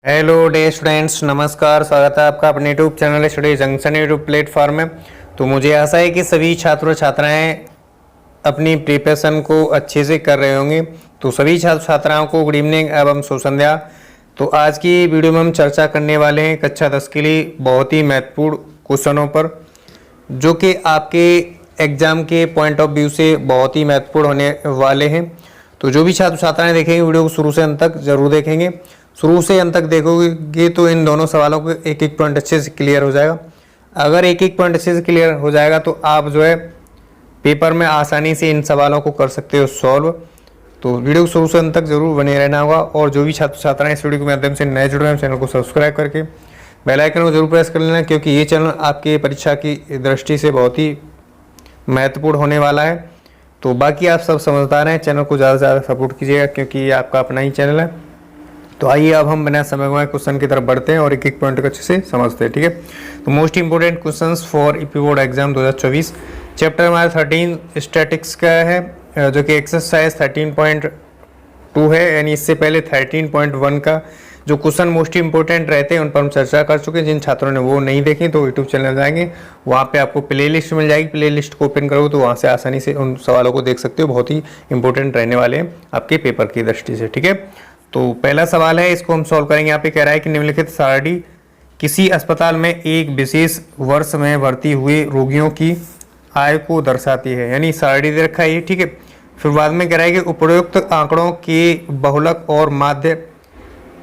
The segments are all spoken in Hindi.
हेलो डे स्टूडेंट्स, नमस्कार। स्वागत है आपका अपने YouTube channel study junction YouTube platform में। तो मुझे आशा है कि सभी छात्र छात्राएं अपनी प्रिपरेशन को अच्छे से कर रहे होंगे। तो सभी छात्र छात्राओं को गुड इवनिंग एवं शुभ संध्या। तो आज की वीडियो में हम चर्चा करने वाले हैं कक्षा 10 के लिए बहुत ही महत्वपूर्ण क्वेश्चनों पर, जो कि आपके एग्जाम के पॉइंट ऑफ व्यू से बहुत ही महत्वपूर्ण होने वाले हैं। तो जो भी छात्र छात्राएं देखेंगे वीडियो को शुरू से अंत तक जरूर देखेंगे। शुरू से अंत तक देखोगे तो इन दोनों सवालों को एक एक पॉइंट अच्छे से क्लियर हो जाएगा। अगर एक एक पॉइंट अच्छे से क्लियर हो जाएगा तो आप जो है पेपर में आसानी से इन सवालों को कर सकते हो सॉल्व। तो वीडियो को शुरू से अंत तक जरूर बने रहना होगा। और जो भी छात्र छात्राएं इस वीडियो के माध्यम से नए जुड़े हैं, चैनल को सब्सक्राइब करके बेल आइकन को जरूर प्रेस कर लेना, क्योंकि ये चैनल आपके परीक्षा की दृष्टि से बहुत ही महत्वपूर्ण होने वाला है। तो बाकी आप सब समझदार हैं, चैनल को ज़्यादा से ज़्यादा सपोर्ट कीजिएगा, क्योंकि ये आपका अपना ही चैनल है। तो आइए अब हम बिना समय गंवाए क्वेश्चन की तरफ बढ़ते हैं और एक एक पॉइंट को अच्छे से समझते हैं, ठीक है। तो most important questions for EP board exam 2024 chapter हमारा 13 स्टैटिक्स का है, जो कि एक्सरसाइज 13.2 है। यानी इससे पहले 13.1 का जो क्वेश्चन मोस्ट इंपोर्टेंट रहते हैं उन पर हम चर्चा कर चुके हैं। जिन छात्रों ने वो नहीं देखे तो यूट्यूब चैनल जाएंगे, वहाँ पे आपको प्ले लिस्ट मिल जाएगी। प्ले लिस्ट को ओपन करो तो वहाँ से आसानी से उन सवालों को देख सकते हो। बहुत ही इंपॉर्टेंट रहने वाले हैं आपके पेपर की दृष्टि से, ठीक है। तो पहला सवाल है, इसको हम सॉल्व करेंगे। यहाँ पे कह रहा है कि निम्नलिखित सारणी किसी अस्पताल में एक विशेष वर्ष में भर्ती हुए रोगियों की आय को दर्शाती है। यानी सारणी दे रखा है ये, ठीक है। फिर बाद में कह रहा है कि उपरोक्त आंकड़ों के बहुलक और माध्य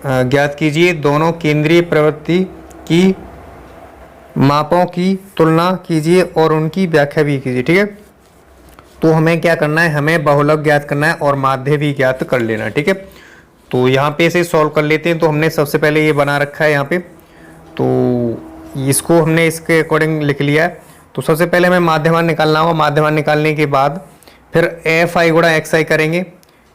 ज्ञात कीजिए। दोनों केंद्रीय प्रवृत्ति की मापों की तुलना कीजिए और उनकी व्याख्या भी कीजिए, ठीक है। तो हमें क्या करना है, हमें बहुलक ज्ञात करना है और माध्य भी ज्ञात कर लेना है, ठीक है। तो यहाँ पे इसे सॉल्व कर लेते हैं। तो हमने सबसे पहले ये बना रखा है यहाँ पे, तो इसको हमने इसके अकॉर्डिंग लिख लिया है। तो सबसे पहले हमें माध्यमान निकालना होगा। माध्यमान निकालने के बाद फिर एफ आई गुणा एक्स आई करेंगे।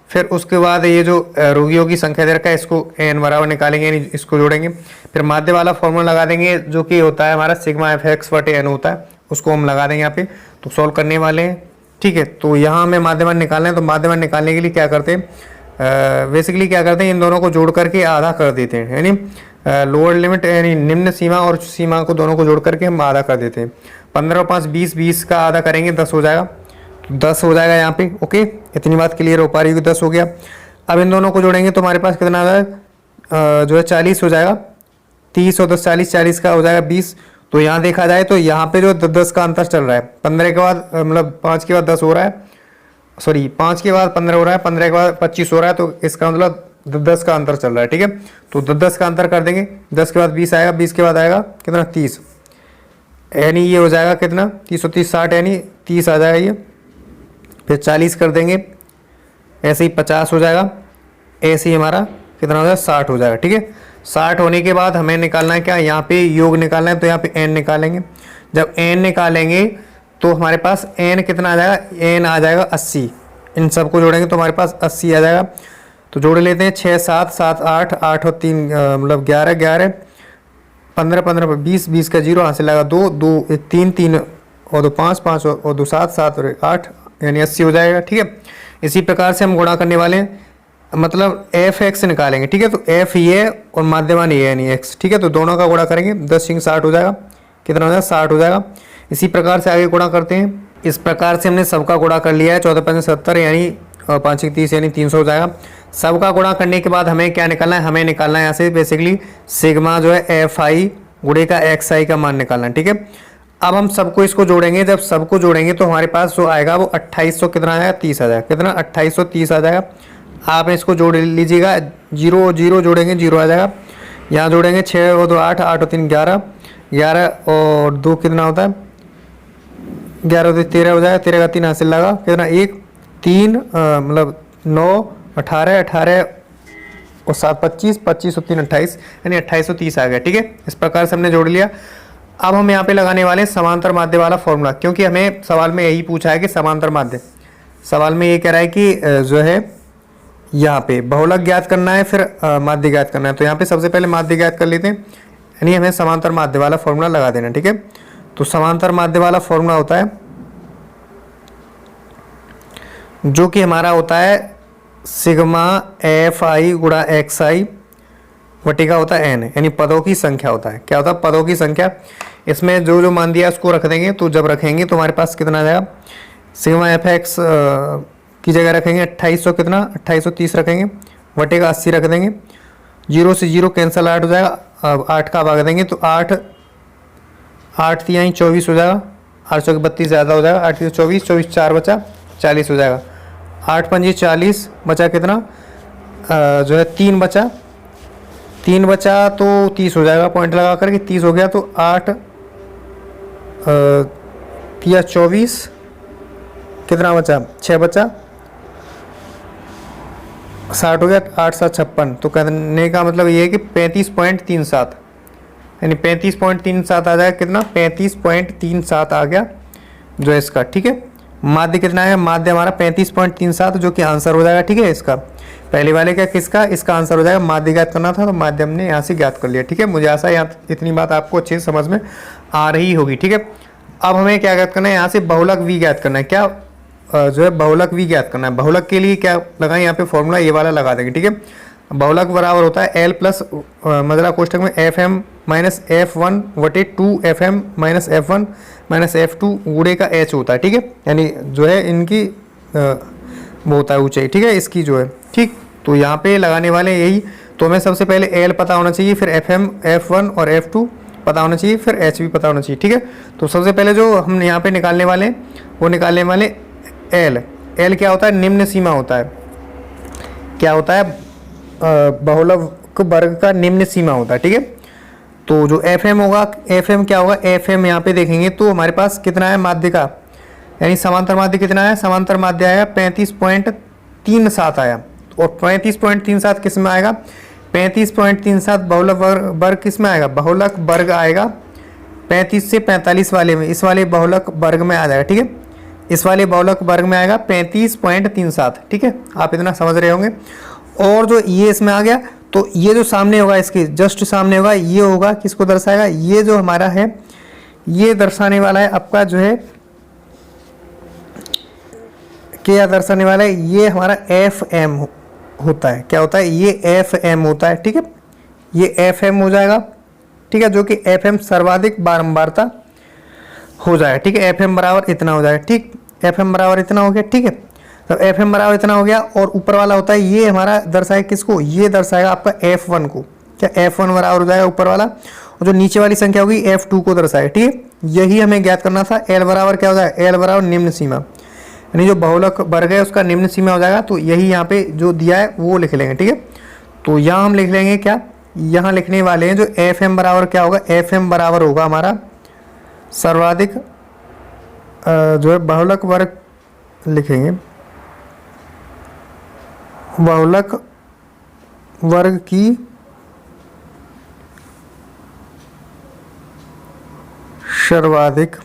फिर उसके बाद ये जो रोगियों की संख्या दे रखा है इसको एन बराबर निकालेंगे, यानी इसको जोड़ेंगे। फिर माध्य वाला फॉर्मूला लगा देंगे, जो कि होता है हमारा सिग्मा एफ एक्स बटे एन होता है, उसको हम लगा देंगे यहाँ पे। तो सॉल्व करने वाले हैं, ठीक है। तो यहाँ हमें माध्यमान निकालना है। तो माध्यमान निकालने के लिए क्या करते हैं, बेसिकली क्या करते हैं, इन दोनों को जोड़ करके आधा कर देते हैं। यानी लोअर लिमिट यानी निम्न सीमा और सीमा को दोनों को जोड़ करके हम आधा कर देते हैं। 15 और 5 20, 20 का आधा करेंगे 10 हो जाएगा। 10 हो जाएगा यहाँ पे, ओके। इतनी बात क्लियर हो पा रही है, 10 हो गया। अब इन दोनों को जोड़ेंगे तो हमारे पास कितना आ जाएगा, जो है 40 हो जाएगा। 30 और 10 40, 40 का हो जाएगा 20। तो यहाँ देखा जाए तो यहाँ पे जो 10 का अंतर चल रहा है। 15 के बाद मतलब 5 के बाद 10 हो रहा है, सॉरी 5 के बाद 15 हो रहा है, 15 के बाद 25 हो रहा है। तो इसका मतलब 10 का अंतर चल रहा है, ठीक है। तो 10 का अंतर कर देंगे। 10 के बाद 20 आएगा, 20 के बाद आएगा कितना 30, यानी ये हो जाएगा कितना 30 और 30 60, यानी 30 आ जाएगा ये। फिर 40 कर देंगे, ऐसे ही 50 हो जाएगा। ऐसे ही हमारा कितना हो जाएगा 60 हो जाएगा, ठीक है। 60 होने के बाद हमें निकालना है क्या, यहाँ पे योग निकालना है। तो यहाँ पे एन निकालेंगे। जब एन निकालेंगे तो हमारे पास एन कितना आ जाएगा, एन आ जाएगा 80। इन सबको जोड़ेंगे तो हमारे पास 80 आ जाएगा। तो जोड़ लेते हैं 6 7 7 8 8 और 3 मतलब 11 11 15 15 20 20 का 0 हासिल लगा 2 2 1 3 3 और 2 5 5 और 2 7 7 और 8, यानी 80 हो जाएगा, ठीक है। इसी प्रकार से हम गुणा करने वाले हैं, मतलब एफ एक्स निकालेंगे, ठीक है। तो एफ ये और माध्यमान ये यानी एक्स, ठीक है। तो दोनों का गुणा करेंगे, 10 60 हो जाएगा। कितना हो जाएगा 60 हो जाएगा। इसी प्रकार से आगे गुणा करते हैं। इस प्रकार से हमने सबका गुणा कर लिया है। 14 5 70 यानी 5 30 यानी 300 हो जाएगा। सबका गुणा करने के बाद हमें क्या निकालना है, हमें निकालना है यहाँ से बेसिकली सिग्मा जो है एफ आई गुणे का एक्स आई का मान निकालना है, ठीक है। अब हम सबको इसको जोड़ेंगे। जब सबको जोड़ेंगे तो हमारे पास जो आएगा वो 2800 कितना आएगा 30 आ जाएगा। कितना 2830 आ जाएगा। आप इसको जोड़ लीजिएगा, 0 0 जोड़ेंगे 0 आ जाएगा। यहाँ जोड़ेंगे 6 और 2 8 8 और 3 11 11 और 2 कितना होता है 11 और 13 हो जाएगा। 13 का 3 हासिल लगा कितना 1 3 मतलब 9 18 18 और 7 25 25 और 3 28, यानी 2830 आ गया, ठीक है। इस प्रकार से हमने जोड़ लिया। अब हम यहाँ पे लगाने वाले हैं समांतर माध्य वाला फॉर्मूला, क्योंकि हमें सवाल में यही पूछा है कि समांतर माध्य। सवाल में ये कह रहा है कि जो है यहाँ पे बहुलक ज्ञात करना है, फिर माध्य ज्ञात करना है। तो यहाँ पे सबसे पहले माध्य ज्ञात कर लेते हैं, यानी हमें समांतर माध्य वाला फॉर्मूला लगा देना, ठीक है। तो समांतर माध्य वाला फॉर्मूला होता है जो कि हमारा होता है सिग्मा एफ आई गुणा एक्स आई बटे का होता है n, यानी पदों की संख्या होता है। क्या होता है? पदों की संख्या। इसमें जो जो मान दिया उसको रख देंगे, तो जब रखेंगे तो हमारे पास कितना आ जाएगा, सिग्मा एफ एक्स की जगह रखेंगे 2800 कितना 2830 रखेंगे, बटे का 80 रख देंगे, 0 से 0 कैंसिल 8 हो जाएगा, अब 8 का भाग देंगे तो 8 8 तिहाई 24 हो जाएगा, 8 चौके 32 ज़्यादा हो जाएगा, 8 24 24 4 बचा 40 हो जाएगा, 8 पंजे 40 बचा कितना जो है 3 बचा, 3 बचा तो 30 हो जाएगा, पॉइंट लगा करके 30 हो गया, तो 8 तिया 24 कितना बचा 6 बचा 60 हो गया, 8 7 56। तो कहने का मतलब ये है कि 35.37 यानी 35.37 आ जाएगा, कितना 35.37 आ गया जो है इसका। ठीक है, माध्य कितना है, माध्य हमारा 35.37 जो कि आंसर हो जाएगा। ठीक है, इसका पहले वाले का किसका, इसका आंसर हो जाएगा। माध्य ज्ञात करना था तो माध्य हमने यहाँ से ज्ञात कर लिया। ठीक है, मुझे आशा है यहाँ इतनी बात आपको अच्छे से समझ में आ रही होगी। ठीक है, अब हमें क्या ज्ञात करना है, यहाँ से बहुलक v ज्ञात करना है। क्या जो है बहुलक v ज्ञात करना है। बहुलक के लिए क्या लगाएं, यहाँ पे फॉर्मूला ये वाला लगा देंगे। ठीक है, बहुलक बराबर होता है एल प्लस मदरा कोष्टक में F M minus F one वटे 2 F M minus F one minus F two गुड़े का एच होता है। ठीक है, यानी जो है इनकी वो होता है ऊंचाई। ठीक है, इसकी जो है। ठीक, तो यहाँ पे लगाने वाले यही, तो हमें सबसे पहले एल पता होना चाहिए, फिर एफ एम एफ वन और एफ टू पता होना चाहिए, फिर एच भी पता होना चाहिए। ठीक है, तो सबसे पहले जो हम यहाँ पे निकालने वाले हैं वो निकालने वाले एल। एल क्या होता है, निम्न सीमा होता है। क्या होता है, बहुलक वर्ग का निम्न सीमा होता है। ठीक है, तो जो एफ एम होगा, एफ एम क्या होगा, एफ एम यहाँ पे देखेंगे तो हमारे पास कितना है माध्य का, यानी समांतर माध्य कितना है, समांतर माध्य आया 35.37 आया, और 35.37 किस में आएगा, 35.37 बहुलक वर्ग किस में आएगा, बहुलक वर्ग आएगा 35 से 45 वाले में, इस वाले बहुलक वर्ग में आ जाएगा। ठीक है, इस वाले बहुलक वर्ग में आएगा 35.37। ठीक है, आप इतना समझ रहे होंगे। और जो ये इसमें आ गया, तो ये जो सामने होगा, इसके जस्ट सामने होगा, ये होगा किसको दर्शाएगा, ये जो हमारा है ये दर्शाने वाला है आपका जो है, क्या दर्शाने वाला है, ये हमारा एफ एम होता है। क्या होता है, ये एफ एम होता है। ठीक है, ये एफ एम हो जाएगा। ठीक है, जो कि एफ एम सर्वाधिक बारंबारता हो जाएगा। ठीक है, एफ एम बराबर इतना हो जाएगा। ठीक, एफ एम बराबर इतना हो गया। ठीक है, तो एफ एम बराबर इतना हो गया, और ऊपर वाला होता है ये हमारा दर्शाएगा किसको, ये दर्शाएगा आपका एफ वन को। क्या एफ वन बराबर हो जाएगा ऊपर वाला, और जो नीचे वाली संख्या होगी एफ टू को दर्शाएगा। ठीक है, यही हमें ज्ञात करना था। एल बराबर क्या हो जाएगा, एल बराबर निम्न सीमा, यानी जो बहुलक वर्ग है उसका निम्न सीमा हो जाएगा। तो यही यहाँ पे जो दिया है वो लिख लेंगे। ठीक है, तो यहाँ हम लिख लेंगे क्या, यहाँ लिखने वाले हैं जो एफ एम बराबर क्या होगा, एफ एम बराबर होगा हमारा सर्वाधिक जो है बहुलक वर्ग लिखेंगे, बहुलक वर्ग की सर्वाधिक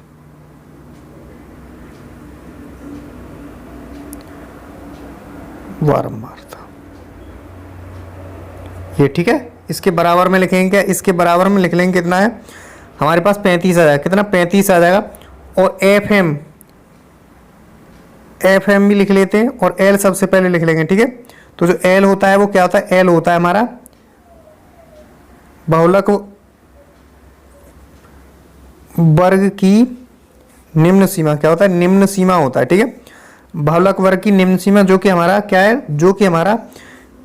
बारंबारता, ये ठीक है। इसके बराबर में लिखेंगे क्या, इसके बराबर में लिख लेंगे कितना है हमारे पास 35 आ जाएगा, कितना 35 आ जाएगा। और एफ एम भी लिख लेते हैं, और एल सबसे पहले लिख लेंगे। ठीक है, तो जो एल होता है वो क्या होता है, एल होता है हमारा बहुलक वर्ग की निम्न सीमा। क्या होता है, निम्न सीमा होता है। ठीक है, बहुलक वर्ग की निम्न सीमा जो कि हमारा क्या है, जो कि हमारा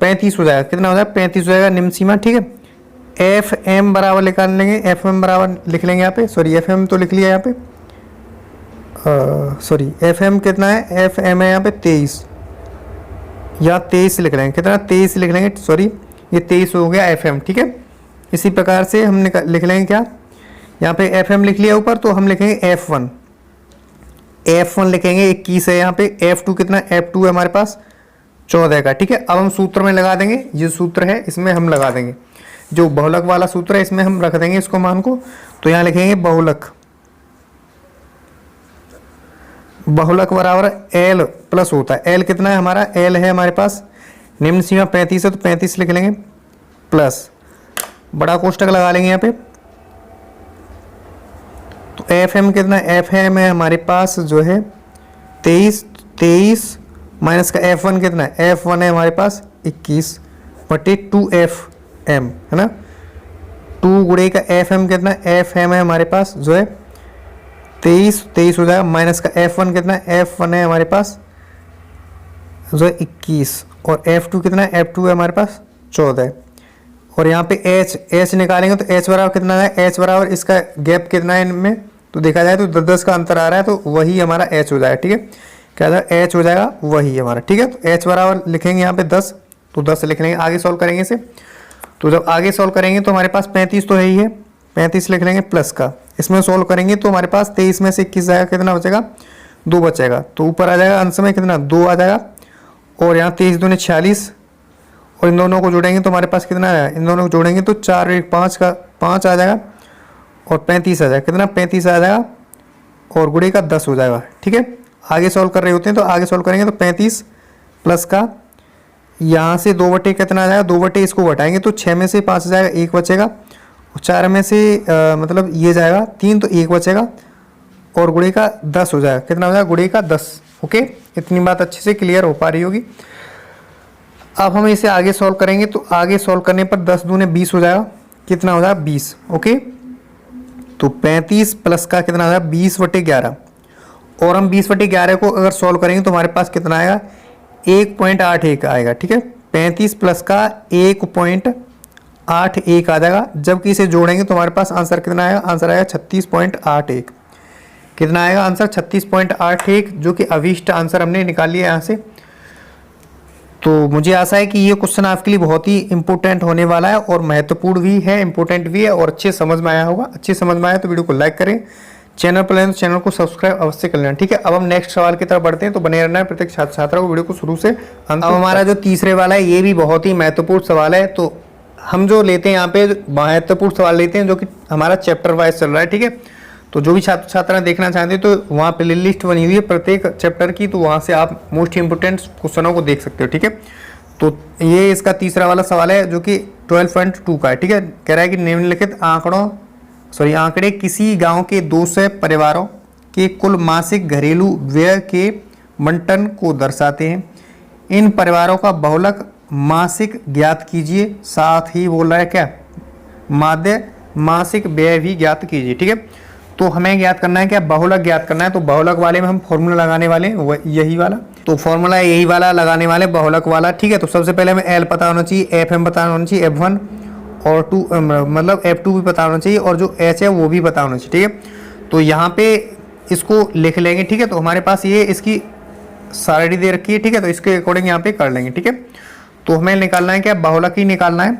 35 हो जाएगा। कितना हो जाएगा, 35 हो जाएगा निम्न सीमा। ठीक है, एफ एम बराबर निकाल लेंगे, एफ एम बराबर लिख लेंगे यहाँ पे, सॉरी एफ एम तो लिख लिया यहाँ पे, सॉरी एफ एम कितना है, एफ एम है यहाँ पे 23, या 23 लिख लेंगे, कितना 23 लिख लेंगे, सॉरी ये 23 हो गया एफ एम। ठीक है, इसी प्रकार से हम लिख लेंगे क्या, यहाँ पे एफ एम लिख लिया ऊपर, तो हम लिखेंगे एफ वन, एफ वन लिखेंगे 21 है यहाँ पे, एफ टू कितना, एफ टू है हमारे पास 14 का। ठीक है, अब हम सूत्र में लगा देंगे, ये सूत्र है इसमें हम लगा देंगे, जो बहुलक वाला सूत्र है इसमें हम रख देंगे इसको मान को। तो यहाँ लिखेंगे बहुलक बराबर एल प्लस होता है, एल कितना है हमारा, एल है हमारे पास निम्न सीमा 35 है, तो 35 लिख लेंगे, प्लस बड़ा कोष्टक लगा लेंगे यहाँ पे। तो एफ एम कितना, एफ एम है हमारे पास जो है 23 माइनस का एफ वन कितना है, एफ वन है हमारे पास 21 बटे 2 एफ एम, है ना। 2 गुणे का एफ एम कितना, एफ एम है हमारे पास जो है 23 हो जाएगा, माइनस का एफ वन कितना, एफ वन है हमारे पास जो है 21, और एफ टू कितना है, एफ टू है हमारे पास 14। और यहाँ पे एच निकालेंगे तो एच बराबर कितना है, एच बराबर इसका गैप कितना है इनमें, तो देखा जाए तो 10-10 का अंतर आ रहा है, तो वही हमारा एच हो जाएगा, ठीक है। क्या था, एच हो जाएगा वही हमारा, ठीक है। तो एच बराबर लिखेंगे यहाँ पे 10, तो 10 लिख लेंगे, आगे सॉल्व करेंगे इसे। तो जब आगे सॉल्व करेंगे तो हमारे पास 35 तो है ही है, 35 लिख लेंगे प्लस का, इसमें सॉल्व करेंगे तो हमारे पास 23 में से 21 जाएगा, कितना बचेगा, 2 बचेगा, तो ऊपर आ जाएगा अंश में कितना, 2 आ जाएगा। और यहाँ 23 दूनी 46, और इन दोनों को जोड़ेंगे तो हमारे पास कितना आया, इन दोनों को जोड़ेंगे तो 4 1 5 का 5 आ जाएगा, और 35 आ जाएगा, कितना 35 आ जाएगा, और गुणे का 10 हो जाएगा, ठीक है। आगे सॉल्व कर रहे होते हैं तो आगे सॉल्व करेंगे तो 35 प्लस का यहाँ से 2 बटे कितना आ जाएगा, 2 बटे इसको घटाएंगे तो 6 में से 5 आ जाएगा, 1 बचेगा, और 4 में से मतलब ये जाएगा 3 तो 1 बचेगा, और गुणे का 10 हो जाएगा, कितना हो जाएगा, गुणे का 10। ओके, इतनी बात अच्छे से क्लियर हो पा रही होगी। अब हम इसे आगे सॉल्व करेंगे तो आगे सॉल्व करने पर 10 दूने 20 हो जाएगा, कितना हो जाएगा 20। ओके, तो 35 प्लस का कितना आ जाएगा 20/11, और हम 20/11 को अगर सॉल्व करेंगे तो हमारे पास कितना आएगा, 1.81 आएगा, ठीक है। 35 प्लस का 1.81 आ जाएगा, जबकि इसे जोड़ेंगे तो हमारे पास आंसर कितना आएगा, आंसर आएगा 36.81। कितना आएगा आंसर, 36.81, जो कि अभीष्ट आंसर हमने निकाल लिया यहाँ से। तो मुझे आशा है कि ये क्वेश्चन आपके लिए बहुत ही इंपॉर्टेंट होने वाला है, और महत्वपूर्ण भी है, इंपॉर्टेंट भी है, और अच्छे समझ में आया होगा। अच्छे समझ में आया तो वीडियो को लाइक करें, चैनल पर तो चैनल को सब्सक्राइब अवश्य कर लेना, ठीक है। अब हम नेक्स्ट सवाल की तरफ बढ़ते हैं, तो बने रहना है प्रत्येक छात्र छात्रा को वीडियो को शुरू से अंत। अब हमारा जो तीसरे वाला है ये भी बहुत ही महत्वपूर्ण सवाल है, तो हम जो लेते हैं यहाँ पे महत्वपूर्ण सवाल लेते हैं जो कि हमारा चैप्टर वाइज चल रहा है, ठीक है। तो जो भी छात्र छात्रा देखना चाहते हैं तो वहाँ पे लिस्ट बनी हुई है प्रत्येक चैप्टर की, तो वहाँ से आप मोस्ट इंपोर्टेंट क्वेश्चनों को देख सकते हो, ठीक है। तो ये इसका तीसरा वाला सवाल है जो कि 12.2 का है, ठीक है। कह रहा है कि निम्नलिखित आंकड़े किसी गांव के 200 परिवारों के कुल मासिक घरेलू व्यय के बंटन को दर्शाते हैं। इन परिवारों का बहुलक मासिक ज्ञात कीजिए, साथ ही बोल रहा है क्या, माध्य मासिक व्यय भी ज्ञात कीजिए, ठीक है। तो हमें ज्ञात करना है क्या, बहुलक ज्ञात करना है। तो बहुलक वाले में हम फॉर्मूला लगाने वाले हैं यही वाला, तो फॉर्मूला यही वाला लगाने वाले बहुलक वाला, ठीक है। तो सबसे पहले हमें एल पता होना चाहिए, एफ एम पता होना चाहिए, F1 और 2 मतलब F2 भी पता होना चाहिए, और जो H है वो भी पता होना चाहिए, ठीक है। तो यहाँ पे इसको लिख लेंगे, ठीक है। तो हमारे पास ये इसकी सारणी दे रखी है, ठीक है। तो इसके अकॉर्डिंग यहाँ पे कर लेंगे, ठीक है। तो हमें निकालना है क्या, बहुलक ही निकालना है।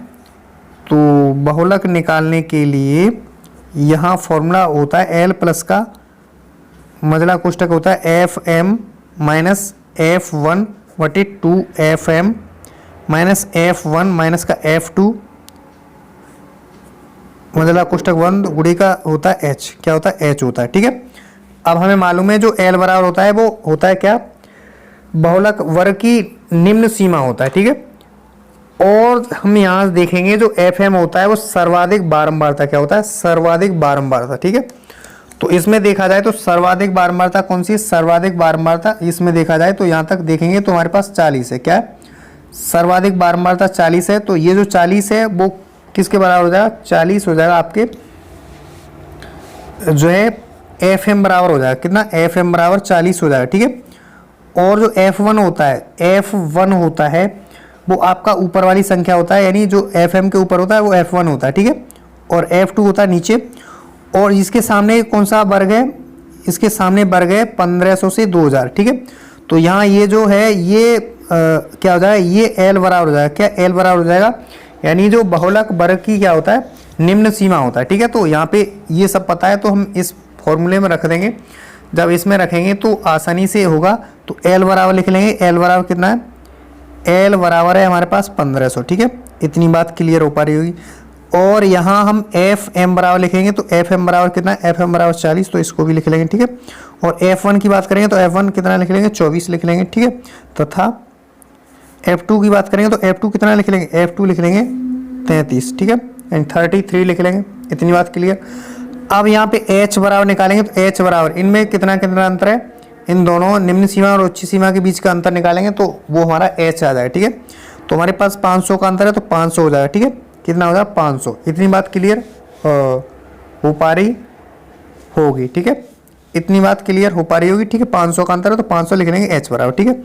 तो बहुलक निकालने के लिए यहाँ फॉर्मूला होता है एल प्लस का मजला कोष्टक होता है FM minus F1/2FM minus F1 minus का F2 मजला कोष्टक बंद गुणे का होता है H, क्या होता है H होता है, ठीक है। अब हमें मालूम है जो L बराबर होता है वो होता है क्या, बहुलक वर्ग की निम्न सीमा होता है, ठीक है। और हम यहाँ देखेंगे जो FM होता है वो सर्वाधिक बारंबारता क्या होता है, सर्वाधिक बारंबारता, ठीक है। तो इसमें देखा जाए तो सर्वाधिक बारंबारता कौन सी है, सर्वाधिक बारंबारता इसमें देखा जाए तो यहाँ तक देखेंगे तो हमारे पास 40 है, क्या है, सर्वाधिक बारंबारता 40 है। तो ये जो 40 है वो किसके बराबर हो जाएगा, 40 हो जाएगा आपके जो है FM बराबर हो जाएगा, कितना, FM बराबर 40 हो जाएगा, ठीक है। और जो F1 होता है, F1 होता है वो आपका ऊपर वाली संख्या होता है, यानी जो FM के ऊपर होता है वो F1 होता है, ठीक है। और F2 होता है नीचे, और इसके सामने कौन सा वर्ग है, इसके सामने वर्ग है 1500 से 2000, ठीक है। तो यहाँ ये जो है ये क्या हो जाएगा, ये L बराबर हो जाएगा, क्या L बराबर हो जाएगा, यानी जो बहुलक वर्ग की क्या होता है, निम्न सीमा होता है, ठीक है। तो यहाँ पे ये सब पता है तो हम इस फॉर्मूले में रख देंगे, जब इसमें रखेंगे तो आसानी से होगा। तो L बराबर लिख लेंगे, L बराबर कितना है, L बराबर है हमारे पास 1500, ठीक है। इतनी बात क्लियर हो पा रही होगी। और यहाँ हम FM बराबर लिखेंगे तो FM बराबर कितना है, FM बराबर 40, तो इसको भी लिख लेंगे, ठीक है। और F1 की बात करेंगे तो F1 कितना लिख लेंगे, 24 लिख लेंगे, ठीक है। तथा F2 की बात करेंगे तो F2 कितना लिख लेंगे, F2 लिख लेंगे 33, ठीक है, एंड 33 लिख लेंगे। इतनी बात क्लियर। अब यहाँ पे H बराबर निकालेंगे तो H बराबर इनमें कितना कितना अंतर है, इन दोनों निम्न सीमा और उच्च सीमा के बीच का अंतर निकालेंगे तो वो हमारा H आ जाएगा, ठीक है। तो हमारे पास 500 का अंतर है तो 500 हो जाएगा, ठीक है। कितना हो जाएगा 500। इतनी बात क्लियर हो पा रही होगी, ठीक है, इतनी बात क्लियर हो पा रही होगी, ठीक है। 500 का अंतर है तो 500 लिख लेंगे h बराबर, ठीक है।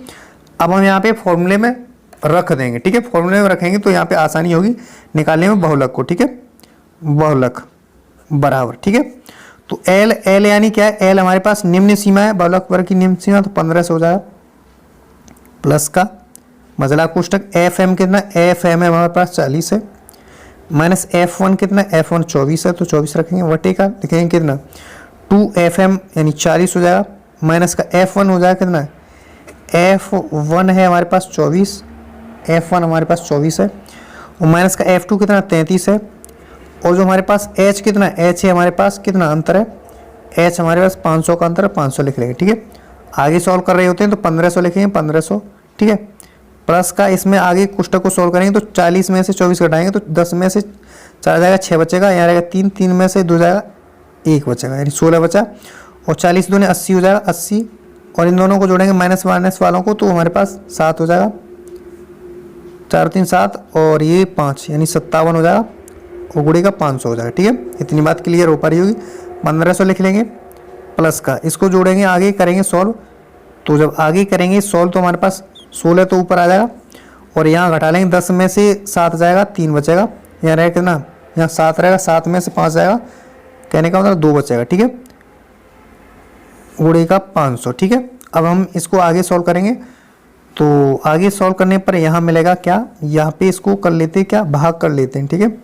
अब हम यहाँ पे फॉर्मूले में रख देंगे, ठीक है, फॉर्मूले में रखेंगे तो यहाँ पे आसानी होगी निकालने में बहुलक को, ठीक है, बहुलक बराबर, ठीक है। तो एल यानी क्या है, एल हमारे पास निम्न सीमा है, बहुलक वर्ग की निम्न सीमा, तो 15 से हो जाएगा प्लस का मजला कोष्टक एफ एम कितना, एफ एम है हमारे पास 40 है, माइनस एफ वन कितना, एफ वन 24 है तो 24 रखेंगे, वटे का लिखेंगे कितना 2 एफ एम यानी 40 हो जाएगा, माइनस का एफ वन हो जाएगा कितना, एफ वन है हमारे पास 24, एफ वन हमारे पास 24 है, और माइनस का एफ टू कितना 33 है, और जो हमारे पास एच कितना, एच है हमारे पास कितना अंतर है, एच हमारे पास 500 का अंतर है, 500 लिख लेंगे, ठीक है। आगे सॉल्व कर रहे होते हैं तो 1500 लिखेंगे, 1500, ठीक है, प्लस का इसमें आगे कोष्टक को सॉल्व करेंगे तो 40 में से 24 घटाएंगे तो 10 में से 4 जाएगा 6 बचेगा, यहाँ रहेगा 3, 3 में से 2 जाएगा 1 बचेगा, यानी 16 बचा, और 40 दूने 80 हो जाएगा 80, और इन दोनों को जोड़ेंगे माइनस माइनस वालों को तो हमारे पास 7 हो जाएगा, 4 3 7 और ये 5 यानी 57 हो जाएगा, और गुणे का 500 हो जाएगा, ठीक है। इतनी बात क्लियर हो पा रही होगी। 1500 लिख लेंगे प्लस का, इसको जोड़ेंगे आगे करेंगे सॉल्व, तो जब आगे करेंगे सॉल्व तो हमारे पास 16 तो ऊपर आ जाएगा, और यहाँ घटा लेंगे 10 में से 7 जाएगा 3 बचेगा, यहाँ रहेगा कितना, यहाँ 7 रहेगा, 7 में से 5 जाएगा, कहने का मतलब 2 बचेगा, ठीक है, गुणे का 500, ठीक है। अब हम इसको आगे सॉल्व करेंगे, तो आगे सॉल्व करने पर यहाँ मिलेगा क्या, यहाँ पे इसको कर लेते हैं क्या, भाग कर लेते हैं, ठीक है।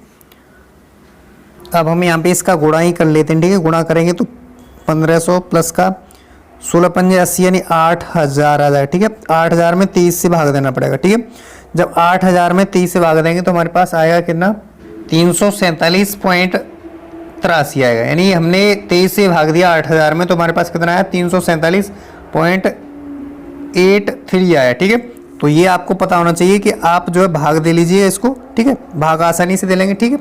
अब हम यहाँ पे इसका गुणा ही कर लेते हैं, ठीक है, गुणा करेंगे तो 1500 प्लस का 16 पंजे 80 यानी 8000 आ जाएगा, ठीक है। 8000 में 23 से भाग देना पड़ेगा, ठीक है। जब 8000 में 23 से भाग देंगे तो हमारे पास आएगा कितना 347.83 आएगा, यानी हमने 23 से भाग दिया 8000 में तो हमारे पास कितना आया 347.83 आया, ठीक है। तो ये आपको पता होना चाहिए कि आप जो है भाग दे लीजिए इसको, ठीक है, भाग आसानी से दे लेंगे, ठीक है।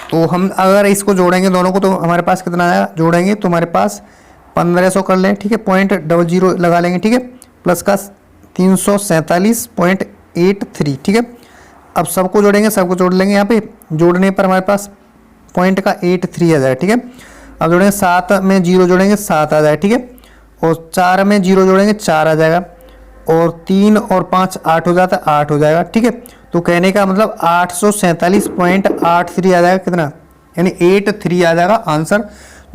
तो हम अगर इसको जोड़ेंगे दोनों को तो हमारे पास कितना आया, जोड़ेंगे तो हमारे पास 1500 कर लें, ठीक है, 0.00 लगा लेंगे, ठीक है, प्लस का 347.83, ठीक है। अब सबको जोड़ेंगे, सबको जोड़ लेंगे, यहाँ पे जोड़ने पर हमारे पास पॉइंट का 83 आ जाएगा, ठीक है। अब जोड़ेंगे 7 में 0 जोड़ेंगे 7 आ जाएगा, ठीक है, और 4 में 0 जोड़ेंगे 4 आ जाएगा, और 3 और 5 8 हो जाता है, 8 हो जाएगा, ठीक है। तो कहने का मतलब 847.83 आ जाएगा कितना, यानी 83 आ जाएगा आंसर,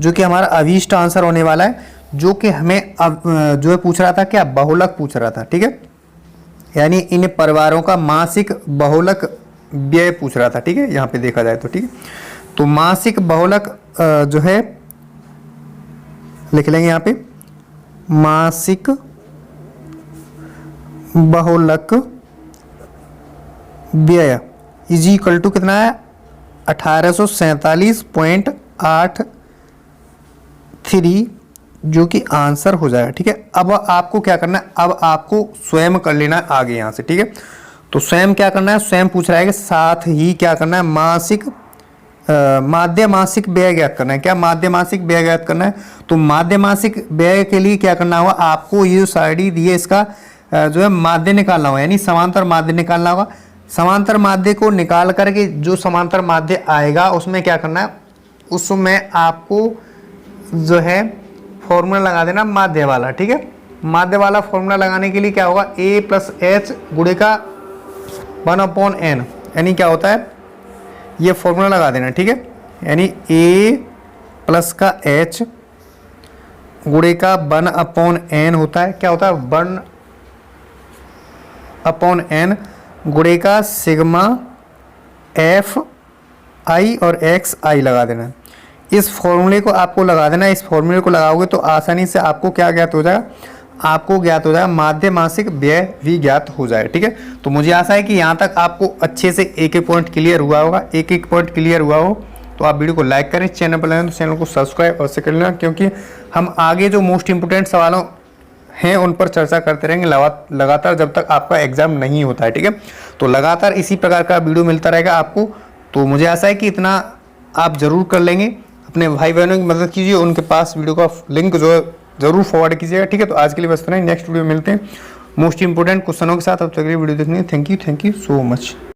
जो कि हमारा अभीष्ट आंसर होने वाला है, जो कि हमें अब जो है पूछ रहा था क्या, बहुलक पूछ रहा था, ठीक है, यानी इन परिवारों का मासिक बहुलक व्यय पूछ रहा था, ठीक है, यहाँ पे देखा जाए तो, ठीक है। तो मासिक बहुलक जो है लिख लेंगे यहाँ पे, मासिक बहुलक व्यय इज इक्वल टू कितना है 1847.83, जो कि आंसर हो जाएगा, ठीक है। अब आपको क्या करना है, अब आपको स्वयं कर लेना है आगे यहाँ से, ठीक है। तो स्वयं क्या करना है, स्वयं पूछ रहा है कि साथ ही क्या करना है, मासिक माध्य मासिक व्यय ज्ञात करना है, क्या माध्य मासिक व्यय ज्ञात करना है। तो माध्य मासिक व्यय के लिए क्या करना होगा, आपको ये साइड दिए इसका जो है माध्य निकालना होगा, यानी समांतर माध्य निकालना होगा। समांतर माध्य को निकाल करके जो समांतर माध्य आएगा उसमें क्या करना है, उसमें आपको जो है फॉर्मूला लगा देना माध्य वाला, ठीक है। माध्य वाला फॉर्मूला लगाने के लिए क्या होगा, a प्लस एच गुणे का 1/n, यानी क्या होता है, ये फॉर्मूला लगा देना, ठीक है, यानी a प्लस का h गुणे का 1/n होता है, क्या होता है 1/n गुणे का सिग्मा एफ आई और एक्स आई लगा देना। इस फॉर्मूले को आपको लगा देना, इस फॉर्मूले को लगाओगे तो आसानी से आपको क्या ज्ञात हो जाएगा, आपको ज्ञात हो जाएगा माध्य मासिक व्यय भी ज्ञात हो जाए, ठीक है। तो मुझे आशा है कि यहाँ तक आपको अच्छे से एक एक पॉइंट क्लियर हुआ होगा, एक एक पॉइंट क्लियर हुआ हो तो आप वीडियो को लाइक करें, चैनल पर नए तो चैनल को सब्सक्राइब अवश्य कर लेना, क्योंकि हम आगे जो मोस्ट इंपोर्टेंट सवालों हैं उन पर चर्चा करते रहेंगे लगातार जब तक आपका एग्जाम नहीं होता है, ठीक है। तो लगातार इसी प्रकार का वीडियो मिलता रहेगा आपको। तो मुझे आशा है कि इतना आप जरूर कर लेंगे, अपने भाई बहनों की मदद कीजिए, उनके पास वीडियो का लिंक जो है जरूर फॉरवर्ड कीजिएगा, ठीक है। तो आज के लिए बस इतना ही, नेक्स्ट वीडियो में मिलते हैं मोस्ट इंपोर्टेंट क्वेश्चनों के साथ। अब तक वीडियो देखने थैंक यू सो मच।